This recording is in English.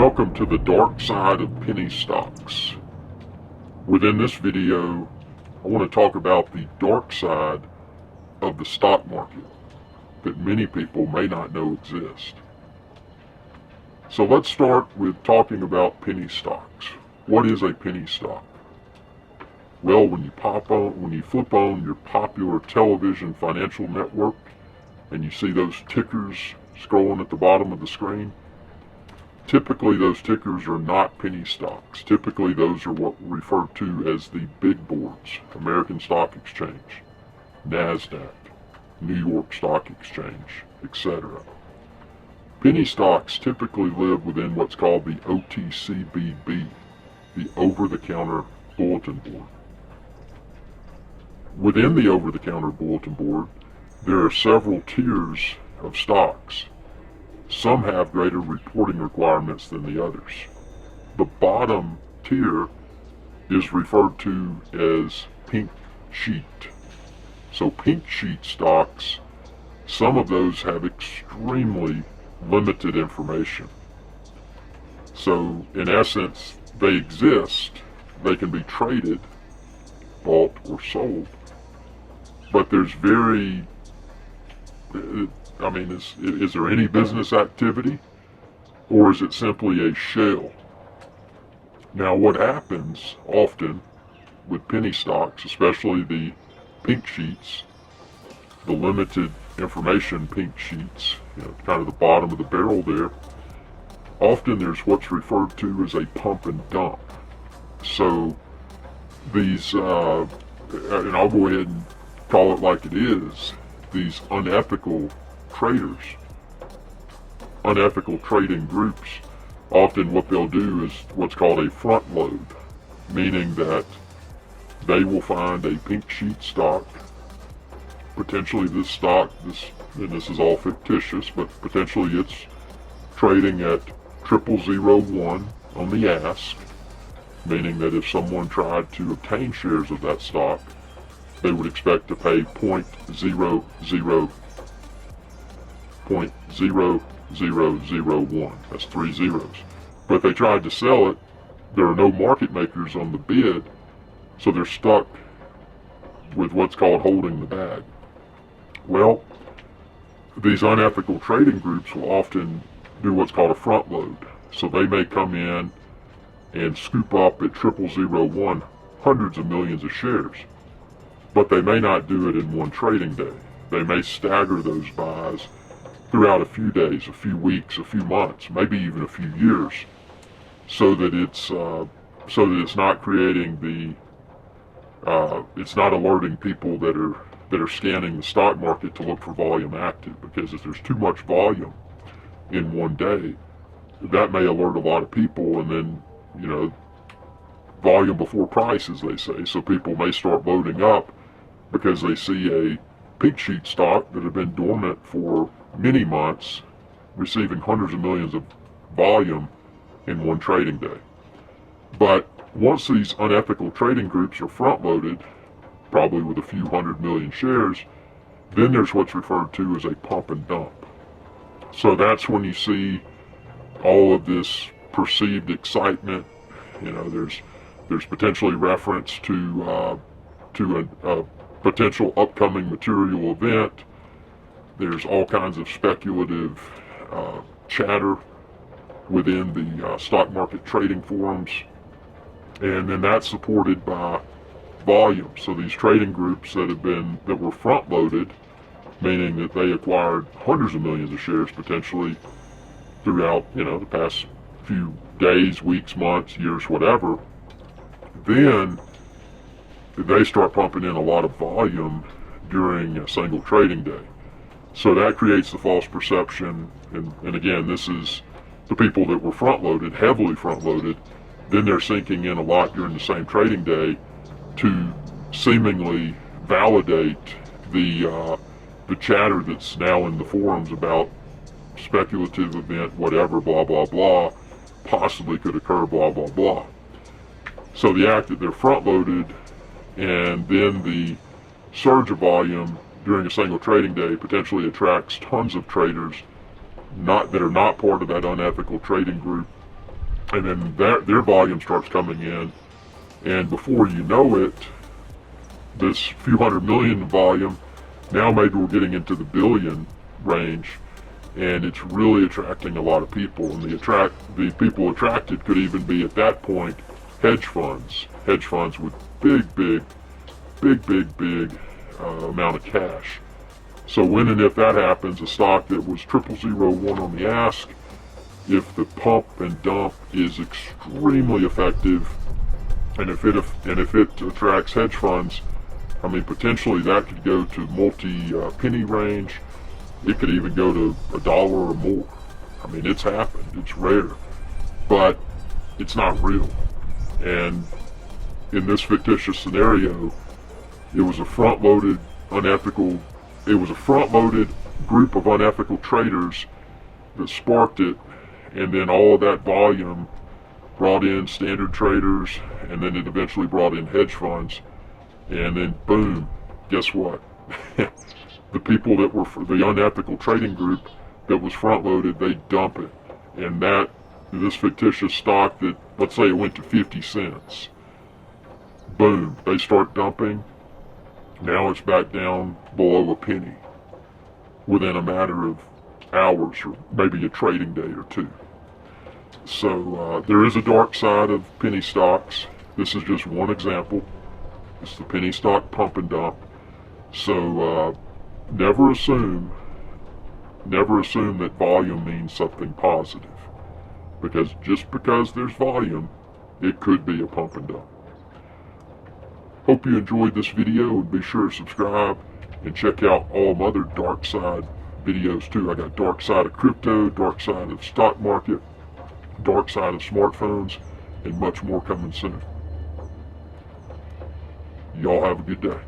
Welcome to the dark side of penny stocks. Within this video, I want to talk about the dark side of the stock market that many people may not know exist. So let's start with talking about penny stocks. What is a penny stock? Well, when you flip on your popular television financial network and you see those tickers scrolling at the bottom of the screen, typically those tickers are not penny stocks. Typically those are what we refer to as the big boards: American Stock Exchange, NASDAQ, New York Stock Exchange, etc. Penny stocks typically live within what's called the OTCBB, the over-the-counter bulletin board. Within the over-the-counter bulletin board, there are several tiers of stocks. Some have greater reporting requirements than the others. The bottom tier is referred to as pink sheet. So pink sheet stocks, some of those have extremely limited information. So in essence, they exist, they can be traded, bought or sold, but there's is there any business activity, or is it simply a shell? Now, what happens often with penny stocks, especially the pink sheets, the limited information pink sheets, kind of the bottom of the barrel there, often there's what's referred to as a pump and dump. So these, and I'll go ahead and call it like it is, these unethical traders, unethical trading groups, often what they'll do is what's called a front load, meaning that they will find a pink sheet stock, potentially this stock, and this is all fictitious, but potentially it's trading at 0001 on the ask, meaning that if someone tried to obtain shares of that stock, they would expect to pay 0.0001. That's 3 zeros. But if they tried to sell it, there are no market makers on the bid, so they're stuck with what's called holding the bag. Well, these unethical trading groups will often do what's called a front load. So they may come in and scoop up at 0001 hundreds of millions of shares, but they may not do it in one trading day. They may stagger those buys throughout a few days, a few weeks, a few months, maybe even a few years, so that it's not creating it's not alerting people that are scanning the stock market to look for volume active, because if there's too much volume in one day, that may alert a lot of people, and then volume before price, as they say. So people may start loading up because they see a pink sheet stock that had been dormant for many months, receiving hundreds of millions of volume in one trading day. But once these unethical trading groups are front loaded, probably with a few 100 million shares, then there's what's referred to as a pump and dump. So that's when you see all of this perceived excitement. There's potentially reference to a potential upcoming material event. There's all kinds of speculative chatter within the stock market trading forums, and then that's supported by volume. So these trading groups that were front loaded, meaning that they acquired hundreds of millions of shares potentially throughout the past few days, weeks, months, years, whatever, then they start pumping in a lot of volume during a single trading day. So that creates the false perception, and again, this is the people that were front-loaded, heavily front-loaded, then they're sinking in a lot during the same trading day to seemingly validate the chatter that's now in the forums about speculative event, whatever, blah, blah, blah, possibly could occur, blah, blah, blah. So the act that they're front-loaded, and then the surge of volume during a single trading day potentially attracts tons of traders that are not part of that unethical trading group, and then their volume starts coming in, and before you know it, this few hundred million volume, now maybe we're getting into the billion range, and it's really attracting a lot of people. And the people attracted could even be at that point hedge funds with big amount of cash. So when and if that happens, a stock that was 0001 on the ask, if the pump and dump is extremely effective, and if it attracts hedge funds, I mean, potentially that could go to multi-penny range. It could even go to $1 or more. I mean, it's happened. It's rare, but it's not real. And in this fictitious scenario, it was a front-loaded group of unethical traders that sparked it, and then all of that volume brought in standard traders, and then it eventually brought in hedge funds, and then boom, guess what? The people that were for the unethical trading group that was front-loaded, they dump it. And this fictitious stock that, let's say it went to 50 cents, boom, they start dumping. Now it's back down below a penny within a matter of hours, or maybe a trading day or two. So there is a dark side of penny stocks. This is just one example. It's the penny stock pump and dump. So never assume that volume means something positive, because just because there's volume, it could be a pump and dump. Hope you enjoyed this video, and be sure to subscribe and check out all my other dark side videos too. I got dark side of crypto, dark side of stock market, dark side of smartphones, and much more coming soon. Y'all have a good day.